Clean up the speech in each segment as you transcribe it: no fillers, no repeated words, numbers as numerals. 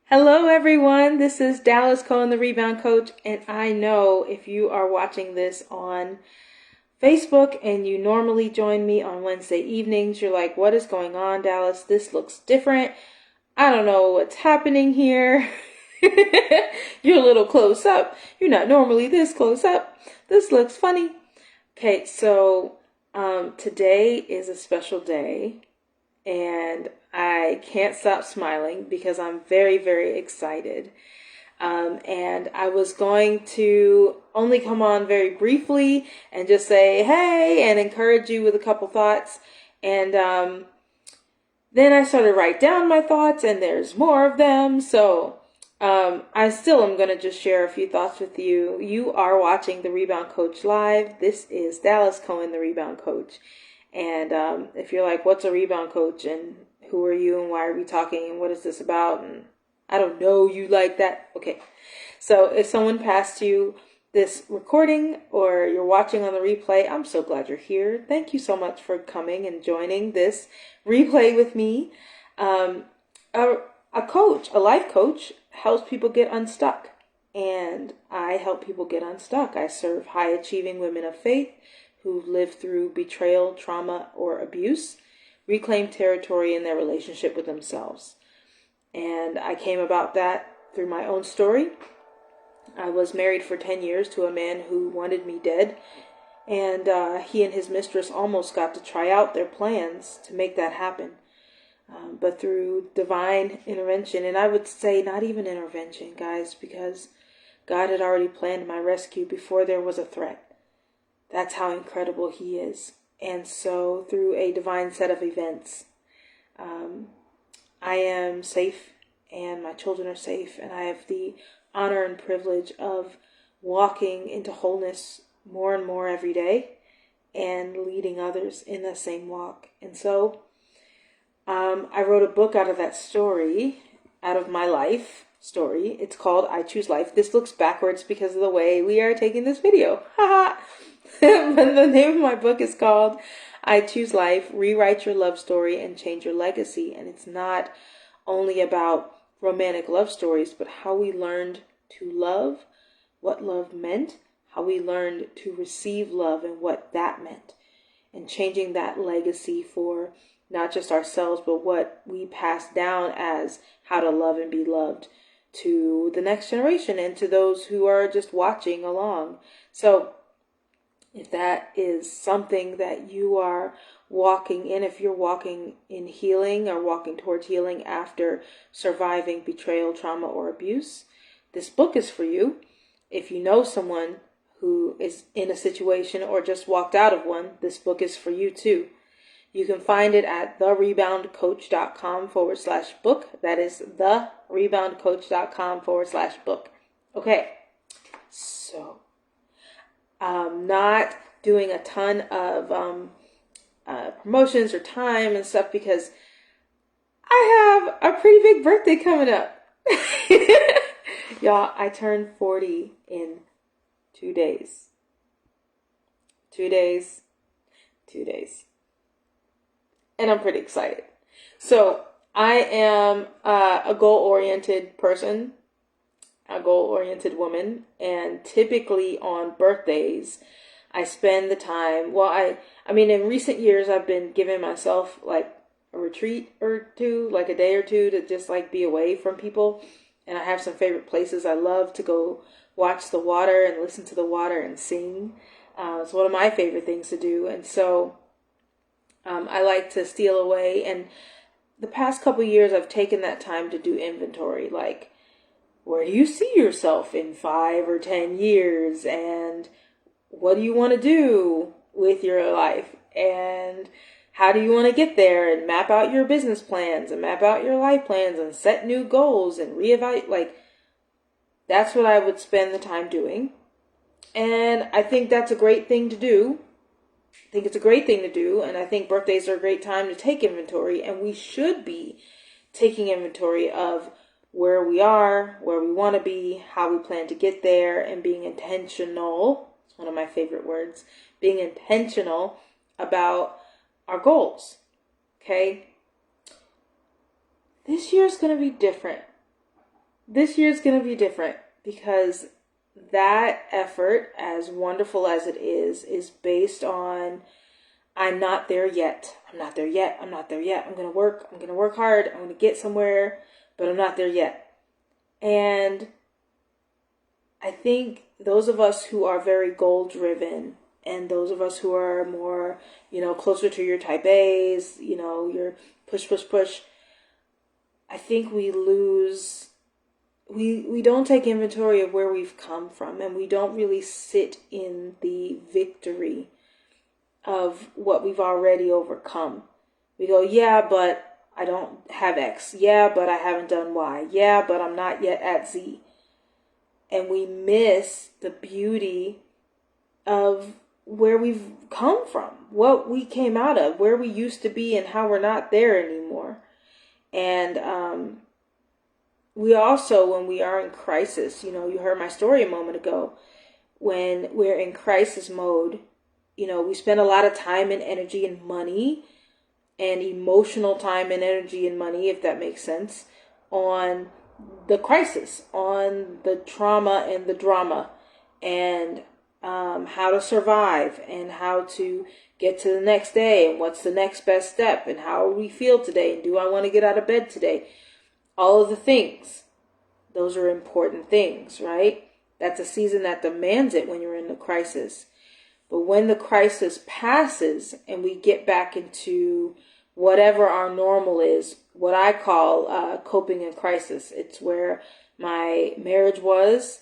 Hello, everyone. This is Dallas Cohen, the Rebound Coach, and I know if you are watching this on Facebook and you normally join me on Wednesday evenings, you're like, what is going on, Dallas? This looks different. I don't know what's happening here. You're a little close up. You're not normally this close up. This looks funny. Okay, so today is a special day. And I can't stop smiling because I'm very, very excited. And I was going to only come on very briefly and just say, hey, and encourage you with a couple thoughts. And then I started to write down my thoughts, and there's more of them. So I still am going to just share a few thoughts with you. You are watching the Rebound Coach Live. This is Dallas Cohen, the Rebound Coach. And if you're like, what's a rebound coach and who are you and why are we talking and what is this about? And I don't know you like that. Okay. So if someone passed you this recording or you're watching on the replay, I'm so glad you're here. Thank you so much for coming and joining this replay with me. A coach, a life coach, helps people get unstuck. And I help people get unstuck. I serve high achieving women of faith who've lived through betrayal, trauma, or abuse, reclaim territory in their relationship with themselves. And I came about that through my own story. I was married for 10 years to a man who wanted me dead, and he and his mistress almost got to try out their plans to make that happen. But through divine intervention, and I would say not even intervention, guys, because God had already planned my rescue before there was a threat. That's how incredible he is. And so through a divine set of events, I am safe and my children are safe. And I have the honor and privilege of walking into wholeness more and more every day and leading others in the same walk. And so I wrote a book out of that story, out of my life story. It's called I Choose Life. This looks backwards because of the way we are taking this video. Haha. But the name of my book is called I Choose Life, Rewrite Your Love Story and Change Your Legacy. And it's not only about romantic love stories, but how we learned to love, what love meant, how we learned to receive love and what that meant, and changing that legacy for not just ourselves, but what we pass down as how to love and be loved to the next generation and to those who are just watching along. So if that is something that you are walking in, if you're walking in healing or walking towards healing after surviving betrayal, trauma, or abuse, this book is for you. If you know someone who is in a situation or just walked out of one, this book is for you too. You can find it at thereboundcoach.com/book. That is thereboundcoach.com/book. Okay, so I'm not doing a ton of promotions or time and stuff because I have a pretty big birthday coming up. Y'all, I turned 40 in 2 days. 2 days. 2 days. And I'm pretty excited. So I am a goal-oriented person, a goal-oriented woman, and typically on birthdays, I spend the time, I mean, in recent years, I've been giving myself like a retreat or two, like a day or two to just like be away from people. And I have some favorite places. I love to go watch the water and listen to the water and sing. It's one of my favorite things to do. And so I like to steal away. And the past couple years, I've taken that time to do inventory. Like, where do you see yourself in 5 or 10 years? And what do you want to do with your life? And how do you want to get there? And map out your business plans and map out your life plans and set new goals and reevaluate. Like, that's what I would spend the time doing. And I think that's a great thing to do. I think it's a great thing to do. And I think birthdays are a great time to take inventory. And we should be taking inventory of where we are, where we want to be, how we plan to get there, and being intentional. It's one of my favorite words. Being intentional about our goals. Okay? This year is going to be different. this year's going to be different because that effort, as wonderful as it is based on I'm not there yet. I'm not there yet. I'm not there yet. I'm going to work. I'm going to work hard. I'm going to get somewhere, but I'm not there yet. And I think those of us who are very goal driven and those of us who are more, closer to your type A's, your push, push, push, I think we lose, we don't take inventory of where we've come from, and we don't really sit in the victory of what we've already overcome. We go, yeah, but I don't have X. Yeah, but I haven't done Y. Yeah, but I'm not yet at Z. And we miss the beauty of where we've come from, what we came out of, where we used to be, and how we're not there anymore. And we also, when we are in crisis, you heard my story a moment ago, when we're in crisis mode, we spend a lot of time and energy and money and emotional time and energy and money, if that makes sense, on the crisis, on the trauma and the drama, and how to survive and how to get to the next day and what's the next best step and how we feel today and do I want to get out of bed today. All of the things, those are important things, right? That's a season that demands it when you're in the crisis. But when the crisis passes and we get back into whatever our normal is, what I call coping in crisis, it's where my marriage was,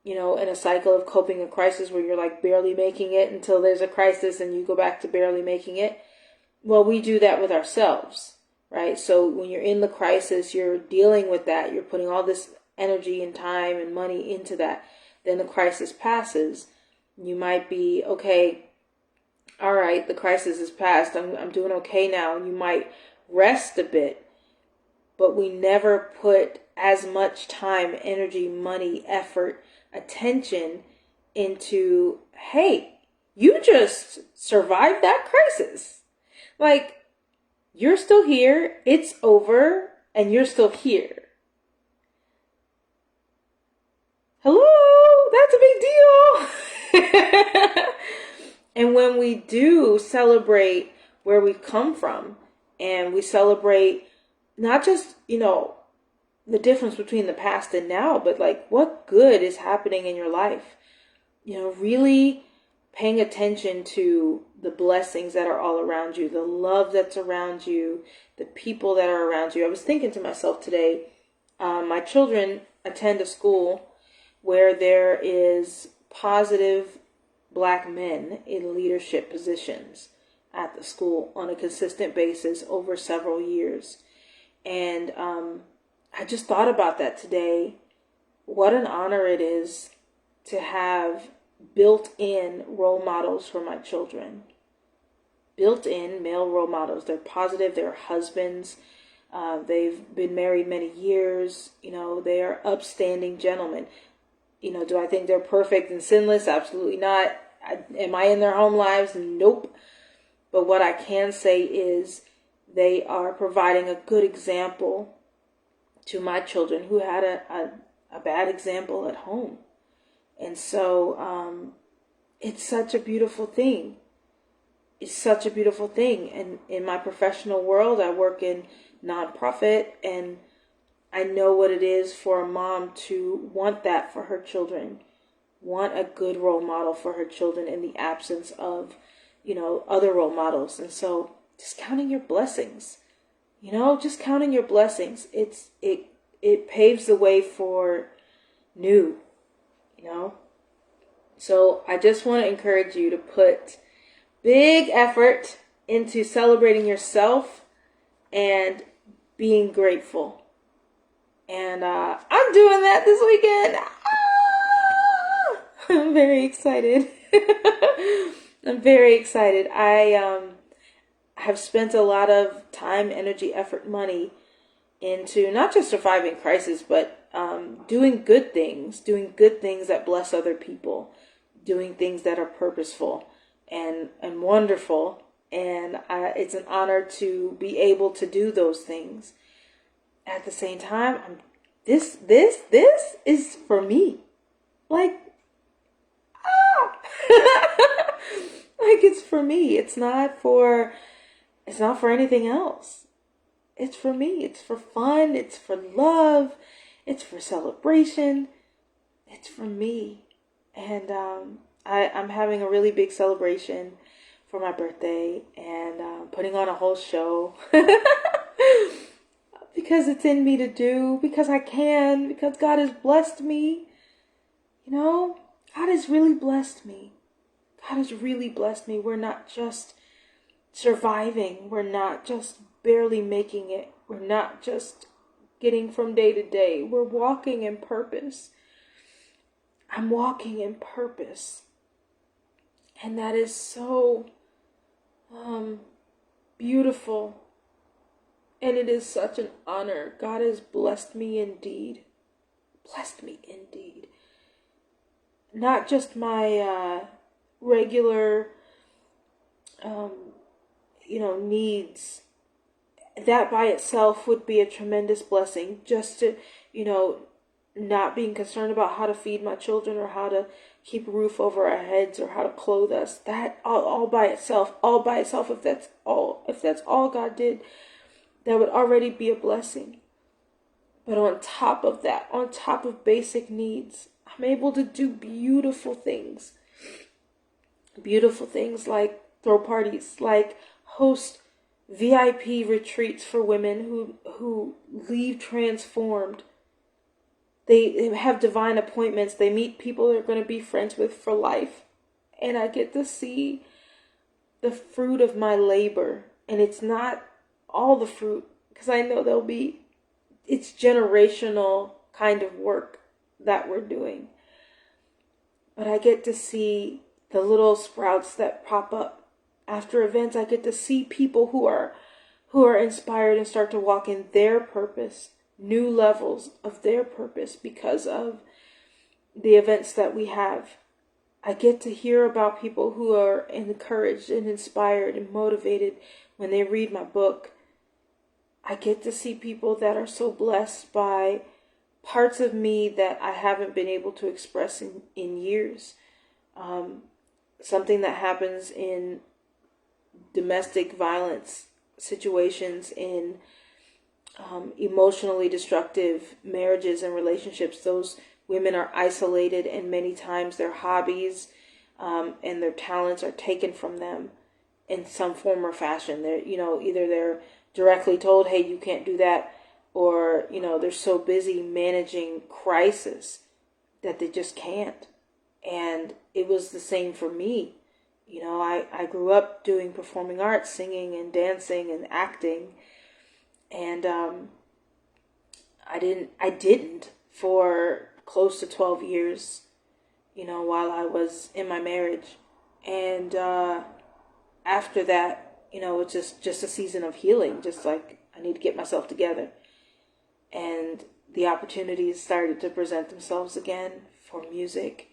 in a cycle of coping in crisis where you're like barely making it until there's a crisis and you go back to barely making it. Well, we do that with ourselves, right? So when you're in the crisis, you're dealing with that. You're putting all this energy and time and money into that. Then the crisis passes. You might be, okay, all right, the crisis is past. I'm doing okay now. And you might rest a bit, but we never put as much time, energy, money, effort, attention into, hey, you just survived that crisis. Like, you're still here, it's over, and you're still here. Hello, that's a big deal. And when we do celebrate where we've come from, and we celebrate not just, the difference between the past and now, but like what good is happening in your life, really paying attention to the blessings that are all around you, the love that's around you, the people that are around you. I was thinking to myself today, my children attend a school where there is positive Black men in leadership positions at the school on a consistent basis over several years. And I just thought about that today. What an honor it is to have built-in role models for my children. Built-in male role models. They're positive. They're husbands. They've been married many years. They are upstanding gentlemen. Do I think they're perfect and sinless? Absolutely not. Am I in their home lives? Nope. But what I can say is they are providing a good example to my children who had a bad example at home. And so it's such a beautiful thing. It's such a beautiful thing. And in my professional world, I work in nonprofit, and I know what it is for a mom to want that for her children, want a good role model for her children in the absence of, other role models. And so just counting your blessings, just counting your blessings. It paves the way for new, So I just want to encourage you to put big effort into celebrating yourself and being grateful. And I'm doing that this weekend. I'm very excited. I'm very excited. I have spent a lot of time, energy, effort, money into not just surviving crisis, but doing good things that bless other people, doing things that are purposeful and wonderful. And it's an honor to be able to do those things. At the same time, this is for me. Like, like it's for me. It's not for anything else. It's for me. It's for fun. It's for love. It's for celebration. It's for me. And I'm having a really big celebration for my birthday, and putting on a whole show because it's in me to do, because I can, because God has blessed me. You know, God has really blessed me. God has really blessed me. We're not just surviving. We're not just barely making it. We're not just getting from day to day. We're walking in purpose. I'm walking in purpose. And that is so beautiful. And it is such an honor. God has blessed me indeed. Blessed me indeed. Not just my regular, needs. That by itself would be a tremendous blessing. Just to, not being concerned about how to feed my children or how to keep a roof over our heads or how to clothe us. That all by itself, if that's all God did, that would already be a blessing. But on top of that, on top of basic needs, I'm able to do beautiful things. Beautiful things like throw parties, like host VIP retreats for women who leave transformed. They have divine appointments. They meet people they're going to be friends with for life. And I get to see the fruit of my labor. And it's not all the fruit, because I know it's generational kind of work that we're doing. But I get to see the little sprouts that pop up after events. I get to see people who are inspired and start to walk in their purpose, new levels of their purpose because of the events that we have. I get to hear about people who are encouraged and inspired and motivated when they read my book. I get to see people that are so blessed by parts of me that I haven't been able to express in years. Something that happens in domestic violence situations, in emotionally destructive marriages and relationships. Those women are isolated, and many times their hobbies and their talents are taken from them in some form or fashion. Either they're directly told, hey, you can't do that, or, they're so busy managing crisis that they just can't. And it was the same for me. I grew up doing performing arts, singing and dancing and acting. And I didn't for close to 12 years, while I was in my marriage. And after that, it's just a season of healing, just like I need to get myself together. And the opportunities started to present themselves again for music,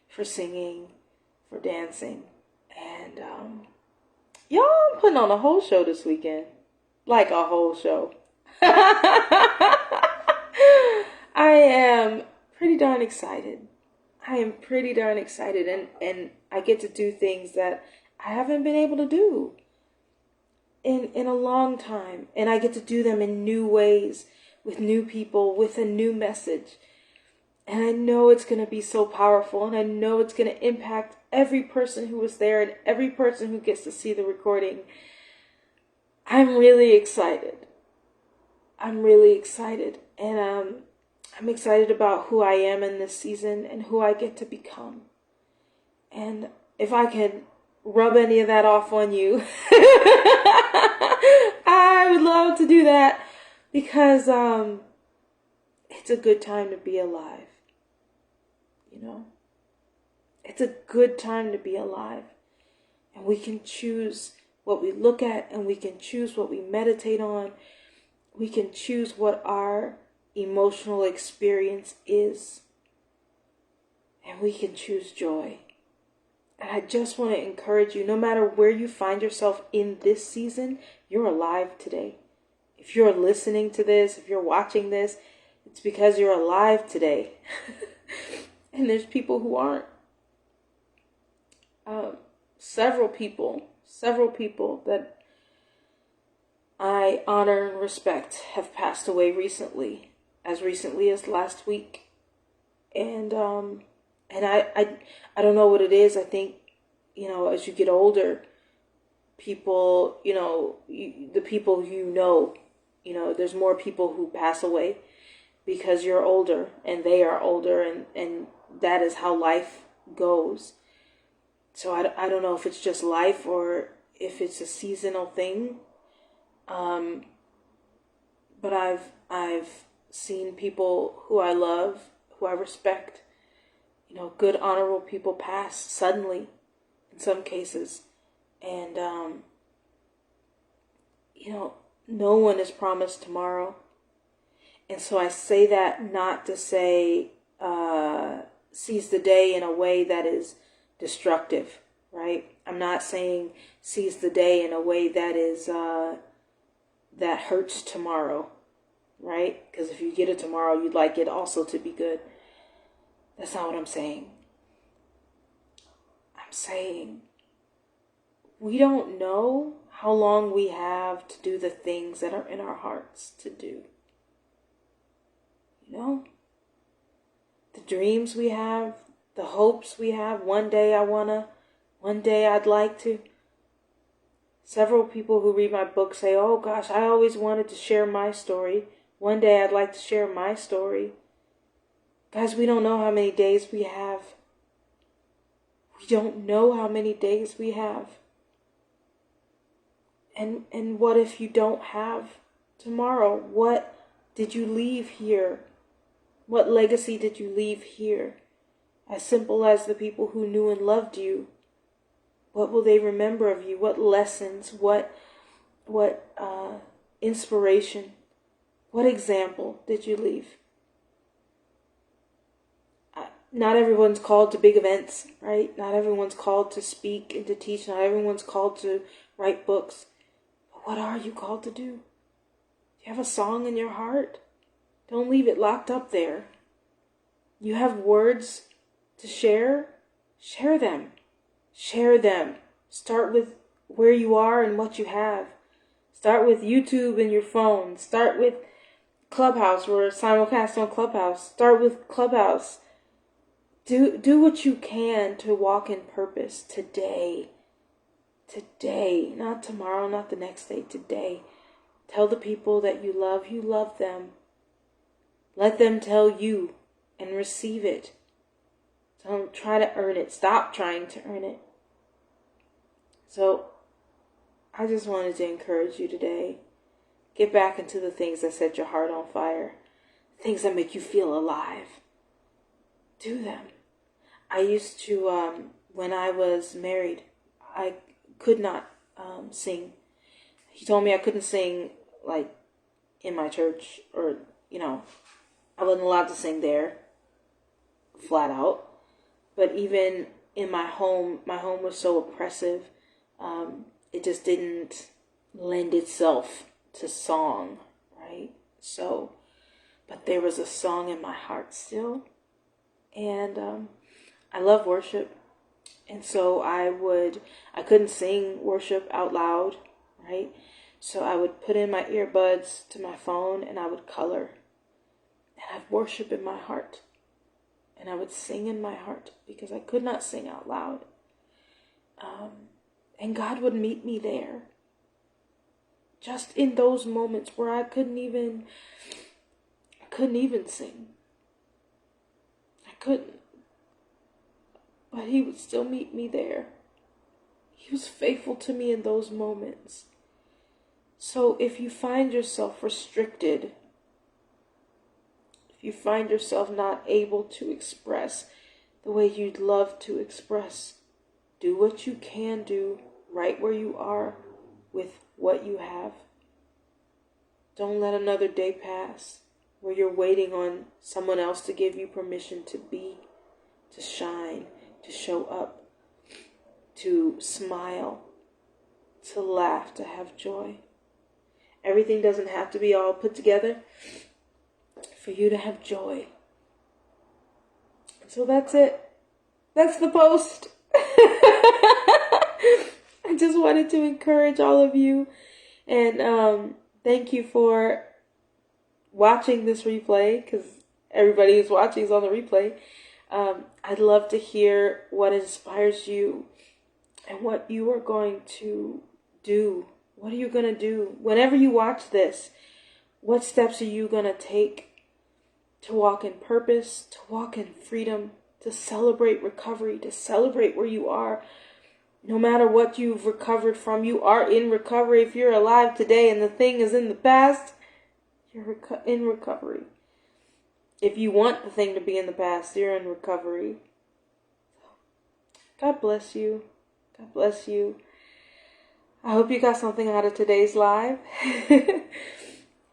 for singing, for dancing. And I'm putting on a whole show this weekend. Like a whole show. I am pretty darn excited. And I get to do things that I haven't been able to do in a long time. And I get to do them in new ways, with new people, with a new message. And I know it's going to be so powerful, and I know it's going to impact every person who was there and every person who gets to see the recording. I'm really excited. And I'm excited about who I am in this season and who I get to become. And if I can rub any of that off on you, I would love to do that, because it's a good time to be alive. It's a good time to be alive. And we can choose what we look at, and we can choose what we meditate on. We can choose what our emotional experience is. And we can choose joy. And I just want to encourage you, no matter where you find yourself in this season, you're alive today. If you're listening to this, if you're watching this, It's because you're alive today. And there's people who aren't. Several people that I honor and respect have passed away recently as last week. And I don't know what it is. I think, as you get older, people, the people there's more people who pass away because you're older and they are older, and that is how life goes. So I don't know if it's just life or if it's a seasonal thing. But I've seen people who I love, who I respect, good, honorable people pass suddenly in some cases. And, no one is promised tomorrow. And so I say that not to say seize the day in a way that is destructive, right? I'm not saying seize the day in a way that is that hurts tomorrow, right? Because if you get it tomorrow, you'd like it also to be good. That's not what I'm saying. I'm saying we don't know how long we have to do the things that are in our hearts to do. The dreams we have, the hopes we have. One day I'd like to. Several people who read my book say, oh gosh, I always wanted to share my story. One day I'd like to share my story. Guys, we don't know how many days we have. We don't know how many days we have. And what if you don't have tomorrow? What did you leave here? What legacy did you leave here? As simple as the people who knew and loved you. What will they remember of you? What lessons? What inspiration? What example did you leave? Not everyone's called to big events, right? Not everyone's called to speak and to teach. Not everyone's called to write books. But what are you called to do? Do you have a song in your heart? Don't leave it locked up there. You have words to share? Share them. Share them. Start with where you are and what you have. Start with YouTube and your phone. Start with Clubhouse. We're simulcast on Clubhouse. Start with Clubhouse. Do what you can to walk in purpose today. Today. Not tomorrow, not the next day. Today. Tell the people that you love them. Let them tell you and receive it. Don't try to earn it. Stop trying to earn it. So, I just wanted to encourage you today. Get back into the things that set your heart on fire. Things that make you feel alive. Do them. I used to, when I was married, I could not sing. He told me I couldn't sing, like, in my church, or, I wasn't allowed to sing there, flat out. But even in my home was so oppressive, it just didn't lend itself to song, right? So, but there was a song in my heart still, and I love worship, and so I couldn't sing worship out loud, right? So I would put in my earbuds to my phone, and I would color, and I'd worship in my heart. And I would sing in my heart because I could not sing out loud. And God would meet me there. Just in those moments where I couldn't even sing. I couldn't. But He would still meet me there. He was faithful to me in those moments. So if you find yourself restricted, you find yourself not able to express the way you'd love to express, do what you can do right where you are with what you have. Don't let another day pass where you're waiting on someone else to give you permission to be, to shine, to show up, to smile, to laugh, to have joy. Everything doesn't have to be all put together. for you to have joy. So that's it. That's the post. I just wanted to encourage all of you, and thank you for watching this replay, because everybody who's watching is on the replay. I'd love to hear what inspires you and what you are going to do. What are you going to do whenever you watch this? What steps are you going to take to walk in purpose, to walk in freedom, to celebrate recovery, to celebrate where you are? No matter what you've recovered from, you are in recovery. If you're alive today and the thing is in the past, you're in recovery. If you want the thing to be in the past, you're in recovery. God bless you. God bless you. I hope you got something out of today's live.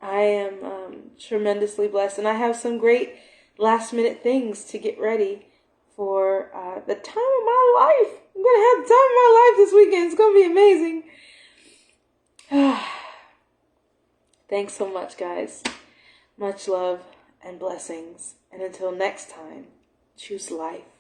I am tremendously blessed, and I have some great last minute things to get ready for the time of my life. I'm going to have the time of my life this weekend. It's going to be amazing. Thanks so much, guys. Much love and blessings. And until next time, choose life.